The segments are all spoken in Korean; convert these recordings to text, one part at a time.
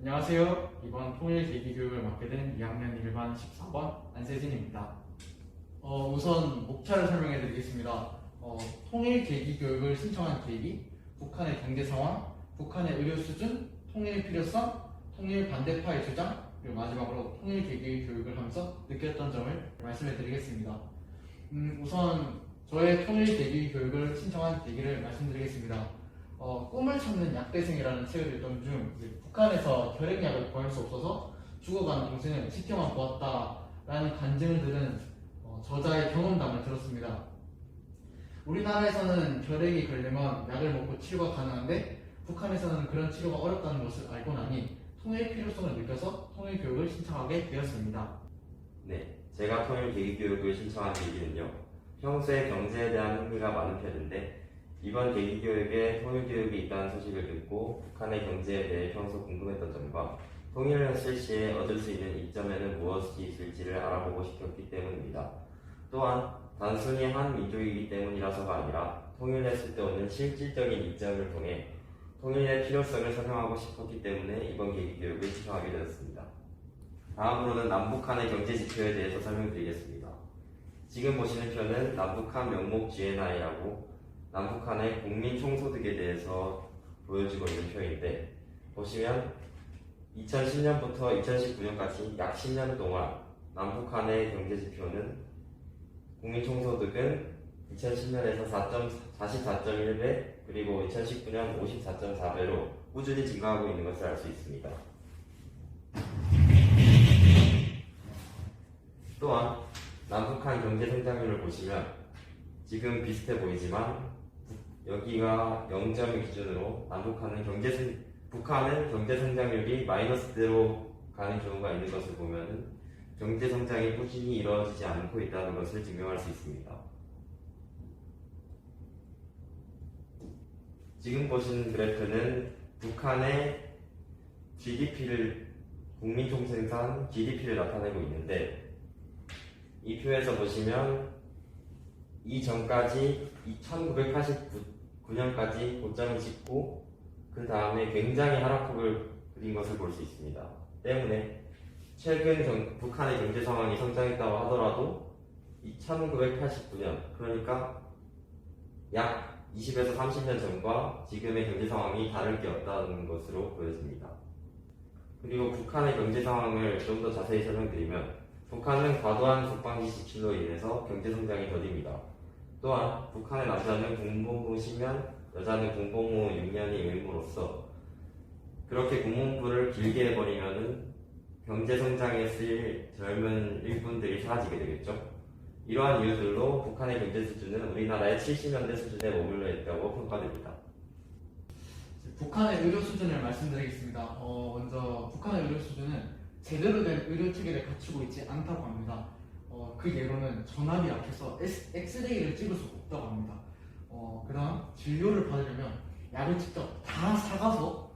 안녕하세요. 이번 통일 계기 교육을 맡게 된 2학년 1반 14번 안세진입니다. 우선 목차를 설명해 드리겠습니다. 통일 계기 교육을 신청한 계기, 북한의 경제 상황, 북한의 의료 수준, 통일 필요성, 통일 반대파의 주장, 그리고 마지막으로 통일 계기 교육을 하면서 느꼈던 점을 말씀해 드리겠습니다. 우선 저의 통일 계기 교육을 신청한 계기를 말씀드리겠습니다. 꿈을 찾는 약대생이라는 책을 읽던 중 북한에서 결핵약을 구할 수 없어서 죽어가는 동생을 지켜만 보았다라는 간증을 들은 저자의 경험담을 들었습니다. 우리나라에서는 결핵이 걸리면 약을 먹고 치료가 가능한데 북한에서는 그런 치료가 어렵다는 것을 알고 나니 통일 필요성을 느껴서 통일 교육을 신청하게 되었습니다. 네, 제가 통일 계기 교육을 신청한 계기는요. 평소에 경제에 대한 흥미가 많은 편인데 이번 계기 교육에 통일 교육이 있다는 소식을 듣고 북한의 경제에 대해 평소 궁금했던 점과 통일을 했을 시에 얻을 수 있는 이점에는 무엇이 있을지를 알아보고 싶었기 때문입니다. 또한 단순히 한 민족이기 때문이라서가 아니라 통일했을 때 얻는 실질적인 이점을 통해 통일의 필요성을 설명하고 싶었기 때문에 이번 계기 교육을 신청하게 되었습니다. 다음으로는 남북한의 경제 지표에 대해서 설명드리겠습니다. 지금 보시는 표는 남북한 명목 GNI라고 남북한의 국민 총소득에 대해서 보여지고 있는 표인데 보시면 2010년부터 2019년까지 약 10년 동안 남북한의 경제 지표는 국민 총소득은 2010년에서 44.1배 그리고 2019년 54.4배로 꾸준히 증가하고 있는 것을 알 수 있습니다. 또한 남북한 경제 성장률을 보시면 지금 비슷해 보이지만 여기가 0점을 기준으로 북한은 경제 성장률이 마이너스대로 가는 경우가 있는 것을 보면 경제 성장이 꾸준히 이루어지지 않고 있다는 것을 증명할 수 있습니다. 지금 보신 그래프는 북한의 GDP를 국민 총생산 GDP를 나타내고 있는데 이 표에서 보시면 이전까지 1989년까지 고점을 찍고 그 다음에 굉장히 하락폭을 그린 것을 볼 수 있습니다. 때문에 최근 북한의 경제 상황이 성장했다고 하더라도 1989년 그러니까 약 20에서 30년 전과 지금의 경제 상황이 다를 게 없다는 것으로 보여집니다. 그리고 북한의 경제 상황을 좀 더 자세히 설명드리면 북한은 과도한 국방비 지출로 인해서 경제 성장이 더딥니다. 또한 북한의 남자는 군복무 10년, 여자는 군복무 6년이 의무로서 그렇게 군복무를 길게 해버리면 경제 성장에 쓰일 젊은 일꾼들이 사라지게 되겠죠. 이러한 이유들로 북한의 경제 수준은 우리나라의 70년대 수준에 머물러 있다고 평가됩니다. 북한의 의료 수준을 말씀드리겠습니다. 먼저 북한의 의료 수준은 제대로 된 의료 체계를 갖추고 있지 않다고 합니다. 그 예로는 전압이 약해서 엑스레이를 찍을 수 없다고 합니다. 그 다음 진료를 받으려면 약을 직접 다 사가서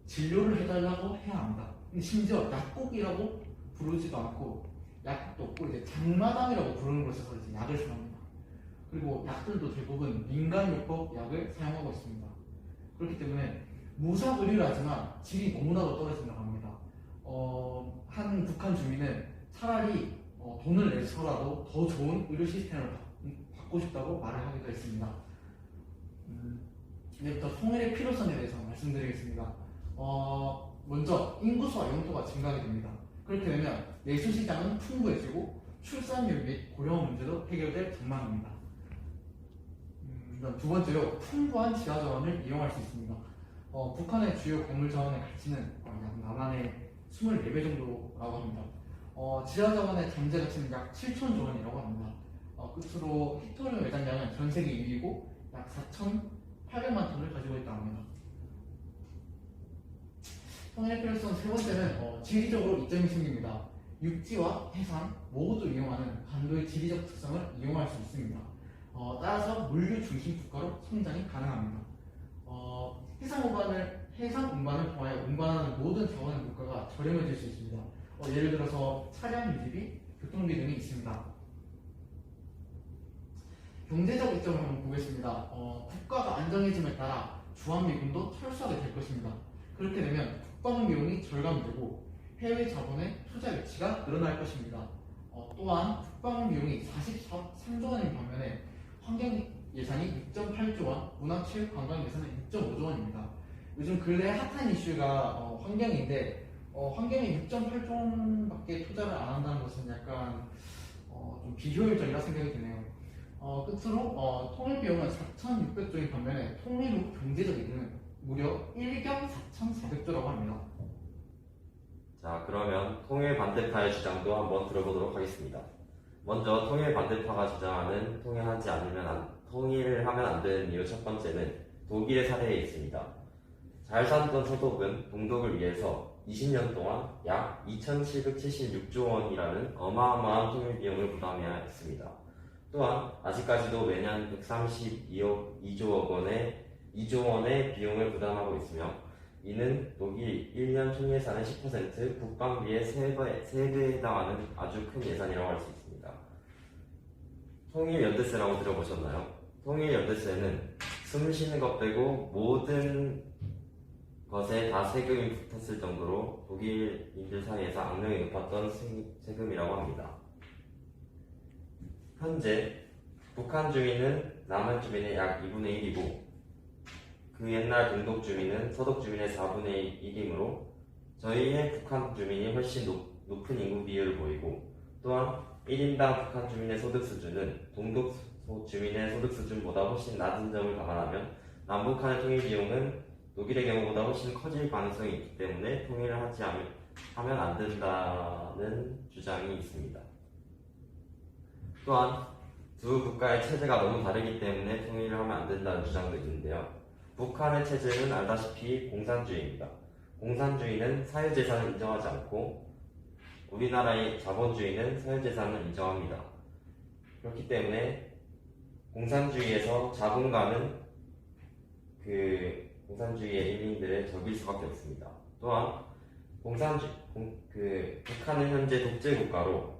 진료를 해달라고 해야 합니다. 심지어 약국이라고 부르지도 않고 약국도 없고 이제 장마당이라고 부르는 곳에서 이제 약을 사합니다. 그리고 약들도 대부분 민간요법 약을 사용하고 있습니다. 그렇기 때문에 무상 의료를 하지만 질이 너무나도 떨어진다고 합니다. 한 북한 주민은 차라리 돈을 내서라도 더 좋은 의료 시스템을 받고 싶다고 말을 하기도 했습니다. 이제부터 통일의 필요성에 대해서 말씀드리겠습니다. 먼저 인구수와 영토가 증가하게 됩니다. 그렇게 되면 내수 시장은 풍부해지고 출산율 및 고령 문제도 해결될 전망입니다. 두 번째로 풍부한 지하 자원을 이용할 수 있습니다. 북한의 주요 광물 자원의 가치는 약 남한의 24배 정도라고 합니다. 지하 자원의 잠재 가치는 약 7천조 원이라고 합니다. 끝으로 히토리움 매장량은 전 세계 2위고 약 4,800만 톤을 가지고 있다고 합니다. 통일의 필요성 세 번째는 지리적으로 이점이 생깁니다. 육지와 해상 모두 이용하는 반도의 지리적 특성을 이용할 수 있습니다. 따라서 물류 중심 국가로 성장이 가능합니다. 해상 운반을 통하여 운반하는 모든 자원의 물가가 저렴해질 수 있습니다. 예를 들어서 차량 유지비, 교통비 등이 있습니다. 경제적 이점을 한번 보겠습니다. 국가가 안정해짐에 따라 주한미군도 철수하게 될 것입니다. 그렇게 되면 국방 비용이 절감되고 해외 자본의 투자 유치가 늘어날 것입니다. 또한 국방 비용이 43조 원인 반면에 환경 예산이 6.8조 원, 문화체육관광 예산은 6.5조 원입니다. 요즘 근래 핫한 이슈가 환경인데 환경에 6.8조 원밖에 투자를 안 한다는 것은 약간 좀 비효율적이라 생각이 드네요. 끝으로 통일 비용은 4,600조인 반면에 통일 후 경제적 이득은 무려 1경 4,400조라고 합니다. 자, 그러면 통일 반대파의 주장도 한번 들어보도록 하겠습니다. 먼저 통일 반대파가 주장하는 통일을 하면 안 되는 이유 첫 번째는 독일의 사례에 있습니다. 잘 살던 서독은 동독을 위해서 20년 동안 약 2,776조 원이라는 어마어마한 통일 비용을 부담해야 했습니다. 또한 아직까지도 매년 132조 원의 비용을 부담하고 있으며 이는 독일 1년 총예산의 10%, 국방비의 3배에 해당하는 아주 큰 예산이라고 할 수 있습니다. 통일연대세라고 들어보셨나요? 통일연대세는 숨 쉬는 것 빼고 모든 것에 다 세금이 붙었을 정도로 독일인들 사이에서 악명이 높았던 세금이라고 합니다. 현재 북한 주민은 남한 주민의 약 2분의 1이고 그 옛날 동독 주민은 서독 주민의 4분의 1이므로 저희의 북한 주민이 훨씬 높은 인구 비율을 보이고 또한 1인당 북한 주민의 소득 수준은 동독 주민의 소득 수준보다 훨씬 낮은 점을 감안하면 남북한의 통일 비용은 독일의 경우보다 훨씬 커질 가능성이 있기 때문에 통일을 하면 안 된다는 주장이 있습니다. 또한 두 국가의 체제가 너무 다르기 때문에 통일을 하면 안 된다는 주장도 있는데요. 북한의 체제는 알다시피 공산주의입니다. 공산주의는 사유재산을 인정하지 않고 우리나라의 자본주의는 사유재산을 인정합니다. 그렇기 때문에 공산주의에서 자본가는 공산주의의 일민들의 적일 수밖에 없습니다. 또한 북한은 현재 독재 국가로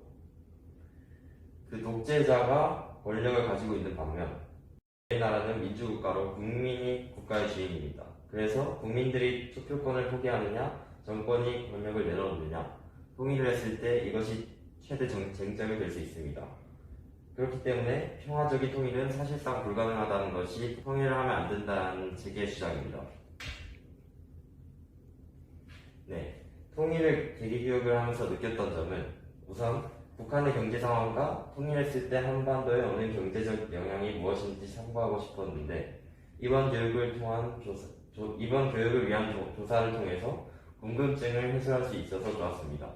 그 독재자가 권력을 가지고 있는 반면 우리나라는 민주국가로 국민이 국가의 주인입니다. 그래서 국민들이 투표권을 포기하느냐, 정권이 권력을 내려놓느냐, 통일을 했을 때 이것이 최대 쟁점이 될 수 있습니다. 그렇기 때문에 평화적인 통일은 사실상 불가능하다는 것이 통일을 하면 안 된다는 제게 주장입니다. 네, 통일을 대기교육을 하면서 느꼈던 점은 우선 북한의 경제 상황과 통일했을 때 한반도에 오는 경제적 영향이 무엇인지 참고하고 싶었는데 이번 교육을 위한 조사를 통해서 궁금증을 해소할 수 있어서 좋았습니다.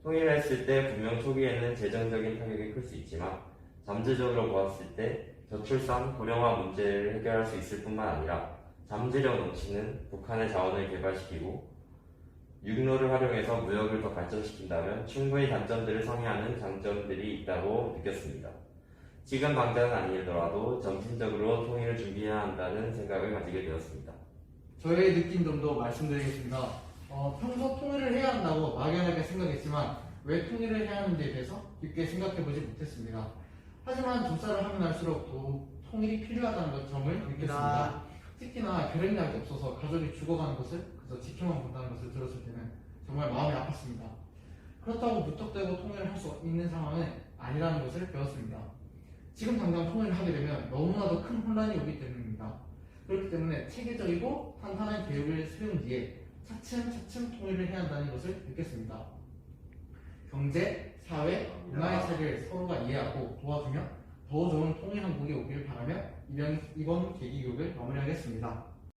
통일을 했을 때 분명 초기에는 재정적인 타격이 클 수 있지만 잠재적으로 보았을 때 저출산, 고령화 문제를 해결할 수 있을 뿐만 아니라 잠재력 넘치는 북한의 자원을 개발시키고 육로를 활용해서 무역을 더 발전시킨다면 충분히 단점들을 상회하는 장점들이 있다고 느꼈습니다. 지금 당장은 아니더라도 점진적으로 통일을 준비해야 한다는 생각을 가지게 되었습니다. 저의 느낀 점도 말씀드리겠습니다. 평소 통일을 해야 한다고 막연하게 생각했지만 왜 통일을 해야 하는지에 대해서 깊게 생각해보지 못했습니다. 하지만 조사를 하면 할수록 더욱 통일이 필요하다는 점을 느꼈습니다. 특히나 결핵약이 없어서 가족이 죽어가는 것을 그래서 지켜만 본다는 것을 들었을 때는 정말 마음이 아팠습니다. 그렇다고 무턱대고 통일을 할 수 있는 상황은 아니라는 것을 배웠습니다. 지금 당장 통일을 하게 되면 너무나도 큰 혼란이 오기 때문입니다. 그렇기 때문에 체계적이고 탄탄한 계획을 세운 뒤에 차츰차츰 통일을 해야 한다는 것을 느꼈습니다. 경제, 사회, 문화의 차이를 서로가 이해하고 도와주며 더 좋은 통일 한국이 오길 바라며 이번 계기교육을 마무리하겠습니다.